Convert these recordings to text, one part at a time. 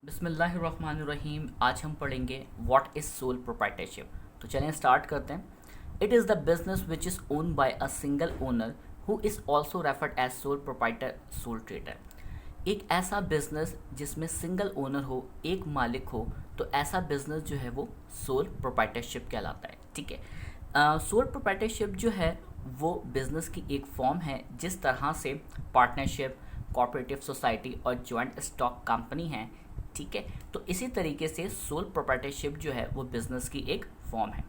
बिस्मिल्लाहिर्रहमानिर्रहीम। आज हम पढ़ेंगे व्हाट इज़ सोल प्रोप्राइटरशिप। तो चलें स्टार्ट करते हैं। It is the business which is owned by a single owner who is also referred as sole proprietor, sole trader. एक ऐसा बिजनेस जिसमें सिंगल ओनर हो, एक मालिक हो, तो ऐसा बिजनेस जो है वो सोल प्रोप्राइटरशिप कहलाता है। ठीक है। सोल प्रोप्राइटरशिप जो है वो बिजनेस की एक फॉर्म है। जिस तरह से पार्टनरशिप, कोऑपरेटिव सोसाइटी और जॉइंट स्टॉक कंपनी है, ठीक है, तो इसी तरीके से सोल प्रोप्राइटरशिप जो है वो बिजनेस की एक फॉर्म है।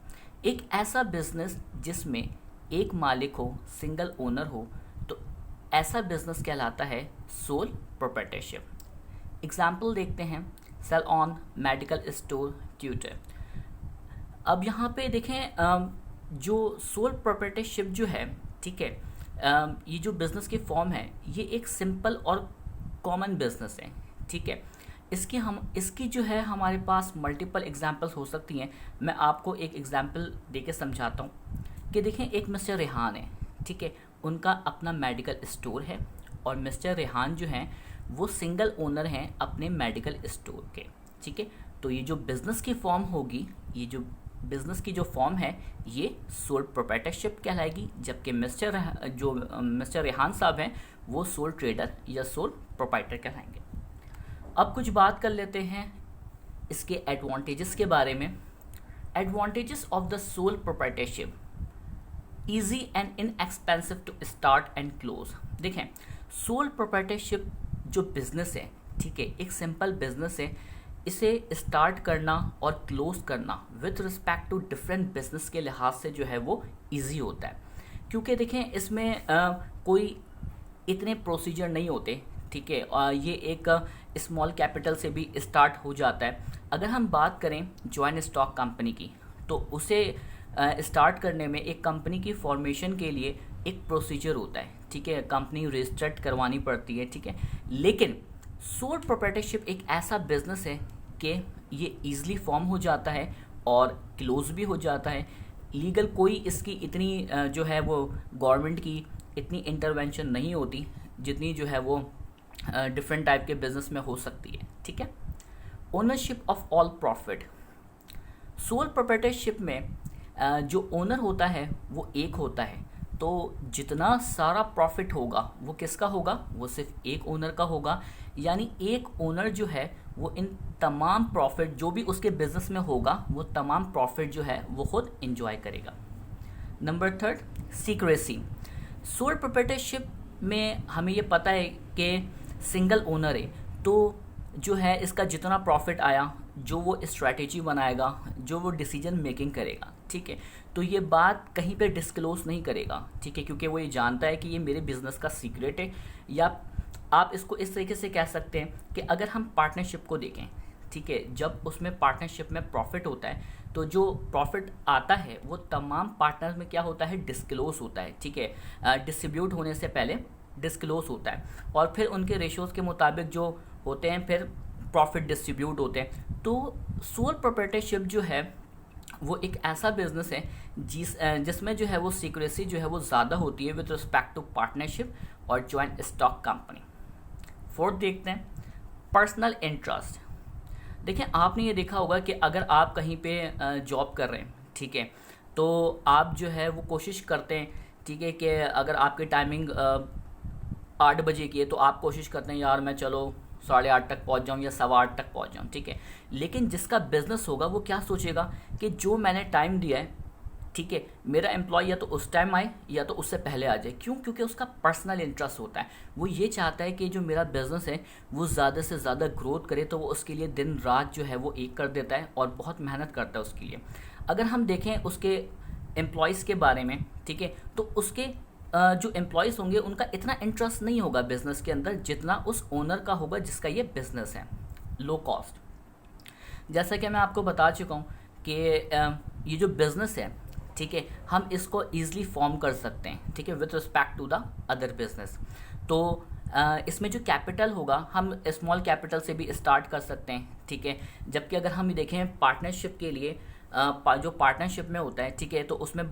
एक ऐसा बिजनेस जिसमें एक मालिक हो, सिंगल ओनर हो, तो ऐसा बिजनेस कहलाता है सोल प्रोप्राइटरशिप। एग्जाम्पल देखते हैं, salon, medical store, tutor. अब यहाँ पे देखें, जो सोल प्रोप्राइटरशिप जो है, ठीक है, ये जो बिज़नेस की फॉर्म है ये एक सिंपल और कॉमन बिजनेस है। ठीक है। इसकी जो है हमारे पास मल्टीपल एग्जांपल्स हो सकती हैं। मैं आपको एक एग्जांपल देके समझाता हूँ कि देखें, एक मिस्टर रेहान है, ठीक है, उनका अपना मेडिकल स्टोर है और मिस्टर रेहान जो हैं वो सिंगल ओनर हैं अपने मेडिकल स्टोर के। ठीक है। तो ये जो बिज़नेस की फॉर्म होगी, ये जो बिज़नेस की जो फॉर्म है ये सोल प्रोप्राइटरशिप कहलाएगी, जबकि मिस्टर रेहान साहब हैं वो सोल ट्रेडर या सोल प्रोप्राइटर कहलाएंगे। अब कुछ बात कर लेते हैं इसके एडवांटेजेस के बारे में। Advantages of the sole proprietorship: easy and inexpensive to start and close. देखें, सोल प्रोप्राइटरशिप जो बिज़नेस है, ठीक है, एक सिंपल बिज़नेस है। इसे स्टार्ट करना और क्लोज करना with respect to different business के लिहाज से जो है वो इजी होता है, क्योंकि देखें इसमें कोई इतने प्रोसीजर नहीं होते। ठीक है। ये एक स्मॉल कैपिटल से भी स्टार्ट हो जाता है। अगर हम बात करें जॉइंट स्टॉक कंपनी की, तो उसे स्टार्ट करने में एक कंपनी की फॉर्मेशन के लिए एक प्रोसीजर होता है। ठीक है, कंपनी रजिस्टर्ड करवानी पड़ती है। ठीक है, लेकिन सोल प्रोप्राइटरशिप एक ऐसा बिजनेस है कि ये ईजिली फॉर्म हो जाता है और क्लोज भी हो जाता है। लीगल कोई इसकी इतनी जो है वो गवर्नमेंट की इतनी इंटरवेंशन नहीं होती जितनी जो है वो डिफरेंट टाइप के बिजनेस में हो सकती है। ठीक है। Ownership of all profit: sole proprietorship में जो ओनर होता है वो एक होता है, तो जितना सारा प्रॉफिट होगा वो किसका होगा? वो सिर्फ एक ओनर का होगा। यानी एक ओनर जो है वो इन तमाम प्रॉफिट जो भी उसके बिजनेस में होगा वो तमाम प्रॉफिट जो है वो खुद एंजॉय करेगा। Number third, secrecy. Sole proprietorship में हमें ये पता है कि सिंगल ओनर है, तो जो है इसका जितना प्रॉफिट आया, जो वो स्ट्रैटेजी बनाएगा, जो वो डिसीजन मेकिंग करेगा, ठीक है, तो ये बात कहीं पे डिस्क्लोज नहीं करेगा। ठीक है, क्योंकि वो ये जानता है कि ये मेरे बिजनेस का सीक्रेट है। या आप इसको इस तरीके से कह सकते हैं कि अगर हम पार्टनरशिप को देखें, ठीक है, जब उसमें पार्टनरशिप में प्रॉफिट होता है तो जो प्रॉफिट आता है वो तमाम पार्टनर में क्या होता है? डिस्क्लोज होता है। ठीक है, डिस्ट्रीब्यूट होने से पहले डिस्क्लोज होता है और फिर उनके रेशोज़ के मुताबिक जो होते हैं फिर प्रॉफिट डिस्ट्रीब्यूट होते हैं। तो सोल प्रोप्राइटरशिप जो है वो एक ऐसा बिजनेस है जिसमें जो है वो सीक्रेसी जो है वो ज़्यादा होती है विद रिस्पेक्ट टू पार्टनरशिप और जॉइंट स्टॉक कंपनी। फोर्थ देखते हैं, पर्सनल इंटरेस्ट। देखिए, आपने ये देखा होगा कि अगर आप कहीं पे जॉब कर रहे हैं, ठीक है, तो आप जो है वो कोशिश करते हैं, ठीक है, कि अगर आपकी टाइमिंग 8 बजे की है तो आप कोशिश करते हैं यार मैं चलो 8:30 तक पहुंच जाऊं या 8:15 तक पहुंच जाऊं। ठीक है, लेकिन जिसका बिजनेस होगा वो क्या सोचेगा कि जो मैंने टाइम दिया है, ठीक है, मेरा एम्प्लॉय या तो उस टाइम आए या तो उससे पहले आ जाए। क्यों? क्योंकि उसका पर्सनल इंटरेस्ट होता है। वो ये चाहता है कि जो मेरा बिजनेस है वो ज़्यादा से ज़्यादा ग्रोथ करे, तो वो उसके लिए दिन रात जो है वो एक कर देता है और बहुत मेहनत करता है उसके लिए। अगर हम देखें उसके एम्प्लॉयज़ के बारे में, ठीक है, तो उसके जो एम्प्लॉयज़ होंगे उनका इतना इंटरेस्ट नहीं होगा बिज़नेस के अंदर जितना उस ओनर का होगा जिसका ये बिज़नेस है। लो कॉस्ट: जैसा कि मैं आपको बता चुका हूँ कि ये जो बिज़नेस है, ठीक है, हम इसको ईजिली फॉर्म कर सकते हैं, ठीक है, with respect to the other business. तो इसमें जो कैपिटल होगा हम स्मॉल कैपिटल से भी स्टार्ट कर सकते हैं। ठीक है, जबकि अगर हम देखें पार्टनरशिप के लिए जो पार्टनरशिप में होता है, ठीक है, तो उसमें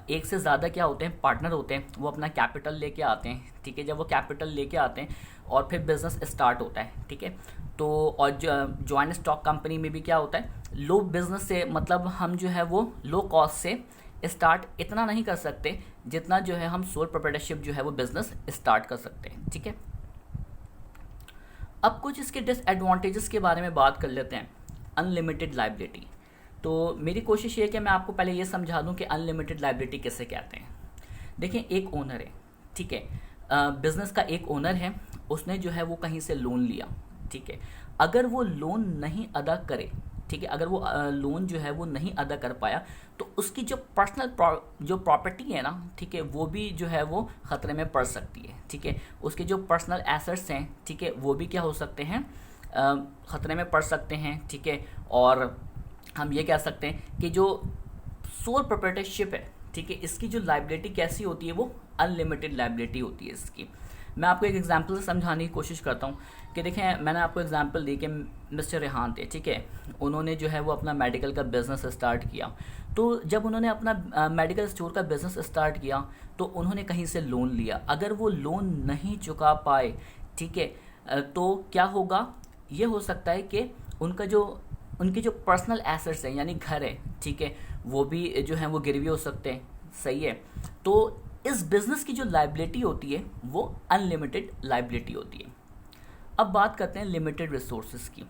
एक से ज़्यादा क्या होते हैं, पार्टनर होते हैं, वो अपना कैपिटल लेके आते हैं, ठीक है। जब वो कैपिटल लेके आते हैं और फिर बिज़नेस स्टार्ट होता है, ठीक है। तो और जॉइंट स्टॉक कंपनी में भी क्या होता है, लो बिज़नेस से मतलब हम जो है वो लो कॉस्ट से स्टार्ट इतना नहीं कर सकते जितना जो है हम सोल प्रोप्राइटरशिप जो है वो बिज़नेस स्टार्ट कर सकते हैं, ठीक है। अब कुछ इसके डिसएडवांटेजेस के बारे में बात कर लेते हैं। Unlimited liability. तो मेरी कोशिश ये है कि मैं आपको पहले ये समझा दूं कि अनलिमिटेड लाइबिलिटी किसे कहते हैं। देखिए, एक ओनर है, ठीक है, बिज़नेस का एक ओनर है, उसने जो है वो कहीं से लोन लिया, ठीक है। अगर वो लोन नहीं अदा करे, ठीक है, अगर वो लोन जो है वो नहीं अदा कर पाया तो उसकी जो जो प्रॉपर्टी है ना, ठीक है, वो भी जो है वो ख़तरे में पड़ सकती है, ठीक है। उसके जो पर्सनल एसेट्स हैं, ठीक है, वो भी क्या हो सकते हैं, ख़तरे में पड़ सकते हैं, ठीक है। और हम ये कह सकते हैं कि जो सोल प्रोप्राइटरशिप है, ठीक है, इसकी जो लाइबिलिटी कैसी होती है, वो अनलिमिटेड लाइबिलिटी होती है इसकी। मैं आपको एक एग्जांपल से समझाने की कोशिश करता हूँ कि देखें, मैंने आपको एग्जांपल दी कि मिस्टर रेहान थे, ठीक है, उन्होंने जो है वो अपना मेडिकल का बिज़नेस स्टार्ट किया। तो जब उन्होंने अपना मेडिकल स्टोर का बिज़नेस स्टार्ट किया तो उन्होंने कहीं से लोन लिया। अगर वो लोन नहीं चुका पाए, ठीक है, तो क्या होगा, ये हो सकता है कि उनके जो पर्सनल एसेट्स हैं यानी घर है, ठीक है, वो भी जो है वो गिरवी हो सकते हैं, सही है। तो इस बिज़नेस की जो लाइबिलिटी होती है वो अनलिमिटेड लाइबिलिटी होती है। अब बात करते हैं लिमिटेड रिसोर्सेज की,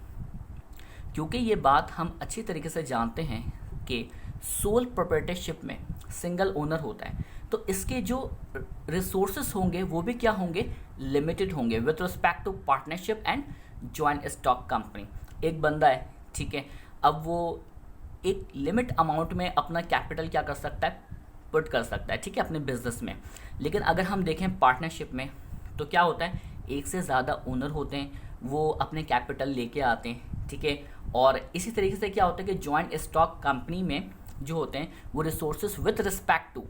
क्योंकि ये बात हम अच्छी तरीके से जानते हैं कि सोल प्रोप्राइटरशिप में सिंगल ओनर होता है, तो इसके जो रिसोर्सेज होंगे वो भी क्या होंगे, लिमिटेड होंगे with respect to partnership and joint stock company. एक बंदा है, ठीक है, अब वो एक लिमिट अमाउंट में अपना कैपिटल क्या कर सकता है, पुट कर सकता है, ठीक है, अपने बिजनेस में। लेकिन अगर हम देखें पार्टनरशिप में तो क्या होता है, एक से ज़्यादा ओनर होते हैं, वो अपने कैपिटल लेके आते हैं, ठीक है। और इसी तरीके से क्या होता है कि जॉइंट स्टॉक कंपनी में जो होते हैं वो resources with respect to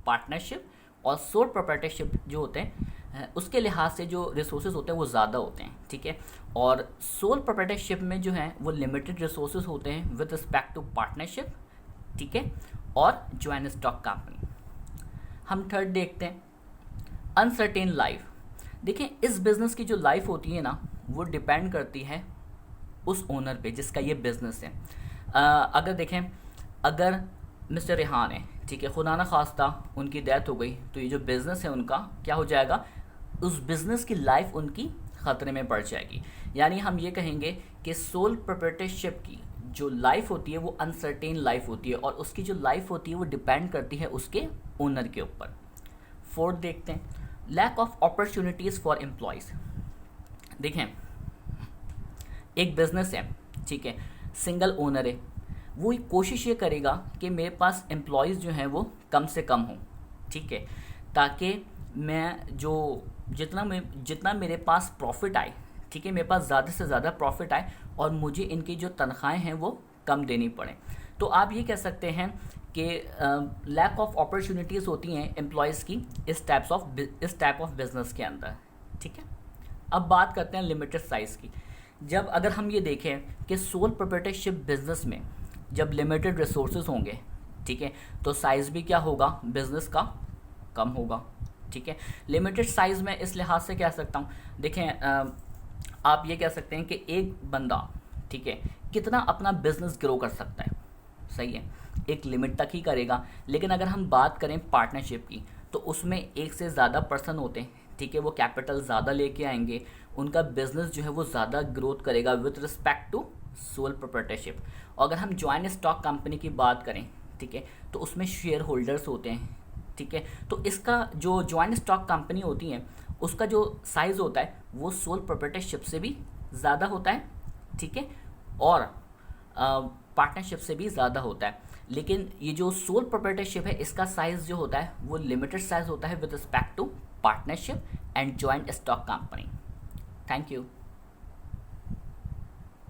partnership और सोल प्रोप्राइटरशिप जो होते हैं उसके लिहाज से जो रिसोर्सेज होते हैं वो ज़्यादा होते हैं, ठीक है। और सोल प्रोप्राइटरशिप में जो है वो लिमिटेड रिसोर्सेज होते हैं विद रिस्पेक्ट टू पार्टनरशिप, ठीक है, और जॉइंट स्टॉक कंपनी। हम थर्ड देखते हैं, अनसर्टेन लाइफ। देखिए, इस बिज़नेस की जो लाइफ होती है ना वो डिपेंड करती है उस ओनर पे जिसका ये बिज़नेस है। अगर देखें, अगर मिस्टर रेहान है, ठीक है, खुदा न खास्ता उनकी डेथ हो गई तो ये जो बिज़नेस है उनका क्या हो जाएगा, उस बिज़नेस की लाइफ उनकी ख़तरे में पड़ जाएगी। यानी हम ये कहेंगे कि सोल प्रोप्राइटरशिप की जो लाइफ होती है वो अनसर्टेन लाइफ होती है और उसकी जो लाइफ होती है वो डिपेंड करती है उसके ओनर के ऊपर। फोर्थ देखते हैं, lack of opportunities for employees. देखें, एक बिज़नेस है, ठीक है, सिंगल ओनर है, वो कोशिश ये करेगा कि मेरे पास एम्प्लॉयज़ जो हैं वो कम से कम हों, ठीक है, ताकि मैं जो जितना मेरे पास प्रॉफिट आए, ठीक है, मेरे पास ज़्यादा से ज़्यादा प्रॉफिट आए और मुझे इनकी जो तनख्वाहें हैं वो कम देनी पड़े। तो आप ये कह सकते हैं कि लैक ऑफ अपॉर्चुनिटीज़ होती हैं एम्प्लॉयज़ की इस टाइप ऑफ बिज़नेस के अंदर, ठीक है। अब बात करते हैं लिमिटेड साइज़ की। जब अगर हम ये देखें कि सोल प्रोप्राइटरशिप बिज़नेस में जब लिमिटेड रिसोर्सेज होंगे, ठीक है, तो साइज़ भी क्या होगा, बिज़नेस का कम होगा, ठीक है। लिमिटेड साइज़ में इस लिहाज से कह सकता हूँ, देखें, आप ये कह सकते हैं कि एक बंदा, ठीक है, कितना अपना बिज़नेस ग्रो कर सकता है, सही है, एक लिमिट तक ही करेगा। लेकिन अगर हम बात करें पार्टनरशिप की तो उसमें एक से ज़्यादा पर्सन होते हैं, ठीक है, वो कैपिटल ज़्यादा लेके आएंगे, उनका बिज़नेस जो है वो ज़्यादा ग्रोथ करेगा with respect to sole proprietorship. और अगर हम जॉइंट स्टॉक कंपनी की बात करें, ठीक है, तो उसमें शेयर होल्डर्स होते हैं, ठीक है, तो इसका जो जॉइंट स्टॉक कंपनी होती है उसका जो साइज़ होता है वो सोल प्रोप्राइटरशिप से भी ज़्यादा होता है, ठीक है, और पार्टनरशिप से भी ज़्यादा होता है। लेकिन ये जो सोल प्रोप्राइटरशिप है इसका साइज़ जो होता है वो लिमिटेड साइज़ होता है with respect to partnership and joint stock company. Thank you.